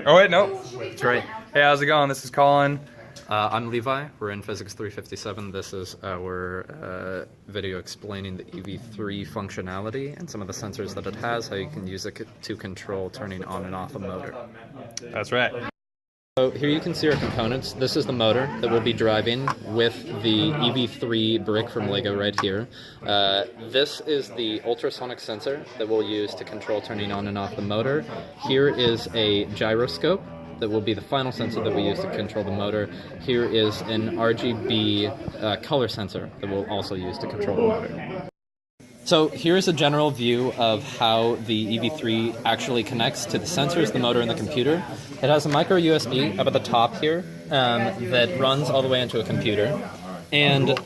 Oh wait, no. That's right. Hey, how's it going? This is Colin. I'm Levi. We're in Physics 357. This is our video explaining the EV3 functionality and some of the sensors that it has, how you can use it to control turning on and off a motor. That's right. So here you can see our components. This is the motor that we'll be driving with the EV3 brick from Lego right here. This is the ultrasonic sensor that we'll use to control turning on and off the motor. Here is a gyroscope that will be the final sensor that we use to control the motor. Here is an RGB color sensor that we'll also use to control the motor. So here's a general view of how the EV3 actually connects to the sensors, the motor, and the computer. It has a micro USB up at the top here that runs all the way into a computer. And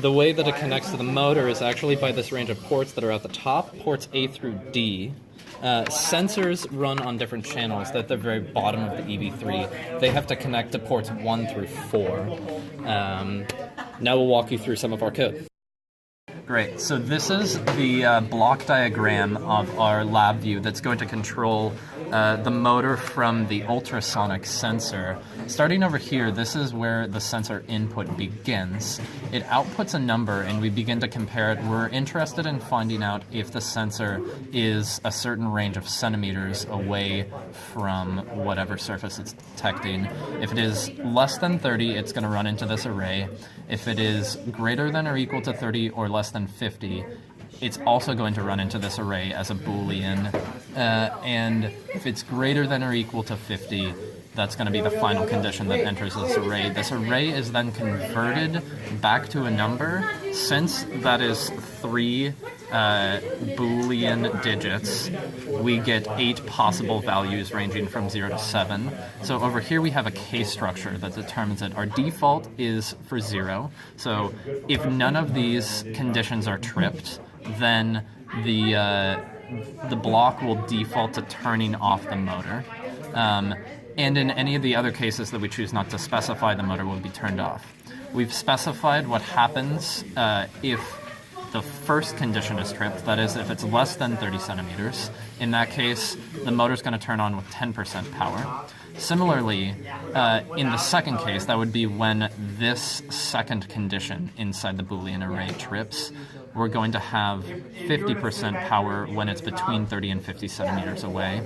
the way that it connects to the motor is actually by this range of ports that are at the top, ports A through D. Sensors run on different channels at the very bottom of the EV3. They have to connect to ports 1 through 4. Now we'll walk you through some of our code. Great, so this is the block diagram of our Labview that's going to control the motor from the ultrasonic sensor. Starting over here, this is where the sensor input begins. It outputs a number and we begin to compare it. We're interested in finding out if the sensor is a certain range of centimeters away from whatever surface it's detecting. If it is less than 30, it's going to run into this array. If it is greater than or equal to 30 or less than 50, it's also going to run into this array as a Boolean. And if it's greater than or equal to 50, that's going to be the final condition that enters this array. This array is then converted back to a number. Since that is 3 Boolean digits, we get 8 possible values ranging from 0 to 7. So over here we have a case structure that determines it. Our default is for 0. So if none of these conditions are tripped, then the block will default to turning off the motor. And in any of the other cases that we choose not to specify, the motor will be turned off. We've specified what happens if the first condition is tripped, that is, if it's less than 30 centimeters. In that case, the motor's going to turn on with 10% power. Similarly, in the second case, that would be when this second condition inside the Boolean array trips. We're going to have 50% power when it's between 30 and 50 centimeters away.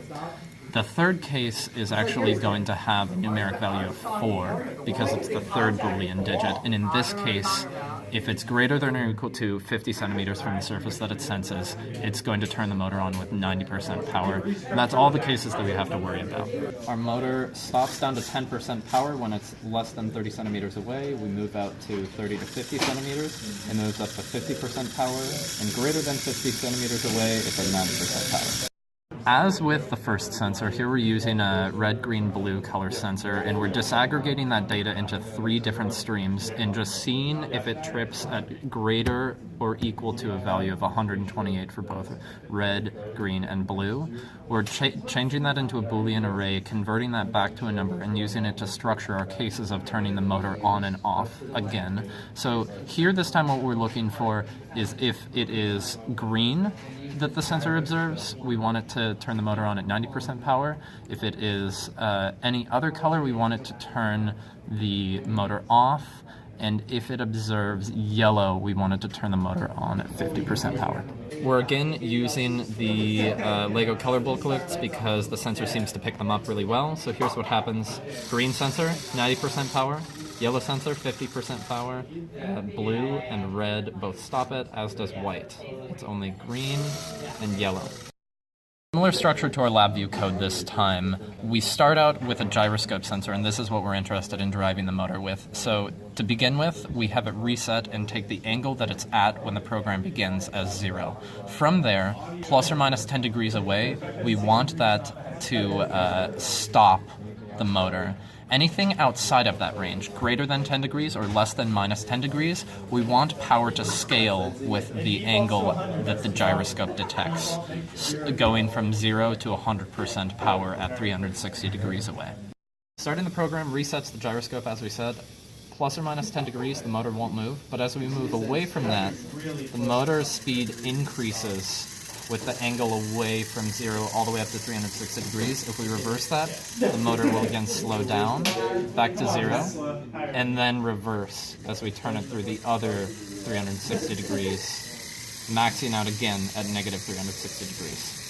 The third case is actually going to have a numeric value of 4 because it's the third Boolean digit. And in this case, if it's greater than or equal to 50 centimeters from the surface that it senses, it's going to turn the motor on with 90% power. And that's all the cases that we have to worry about. Our motor stops down to 10% power when it's less than 30 centimeters away. We move out to 30 to 50 centimeters and moves up to 50% power. And greater than 50 centimeters away, it's at 90% power. As with the first sensor, here we're using a red, green, blue color sensor, and we're disaggregating that data into 3 different streams and just seeing if it trips at greater or equal to a value of 128 for both red, green, and blue. We're changing that into a Boolean array, converting that back to a number, and using it to structure our cases of turning the motor on and off again. So here this time what we're looking for is if it is green that the sensor observes, we want it to turn the motor on at 90% power. If it is any other color, we want it to turn the motor off. And if it observes yellow, we want it to turn the motor on at 50% power. We're again using the Lego color booklets because the sensor seems to pick them up really well. So here's what happens. Green sensor, 90% power. Yellow sensor, 50% power. Blue and red both stop it, as does white. It's only green and yellow. Similar structure to our Labview code this time. We start out with a gyroscope sensor, and this is what we're interested in driving the motor with. So to begin with, we have it reset and take the angle that it's at when the program begins as 0. From there, plus or minus 10 degrees away, we want that to stop the motor. Anything outside of that range, greater than 10 degrees or less than minus 10 degrees, we want power to scale with the angle that the gyroscope detects, going from 0 to 100% power at 360 degrees away. Starting the program resets the gyroscope, as we said. Plus or minus 10 degrees, the motor won't move, but as we move away from that, the motor's speed increases with the angle away from 0 all the way up to 360 degrees. If we reverse that, the motor will again slow down back to 0, and then reverse as we turn it through the other 360 degrees, maxing out again at negative 360 degrees.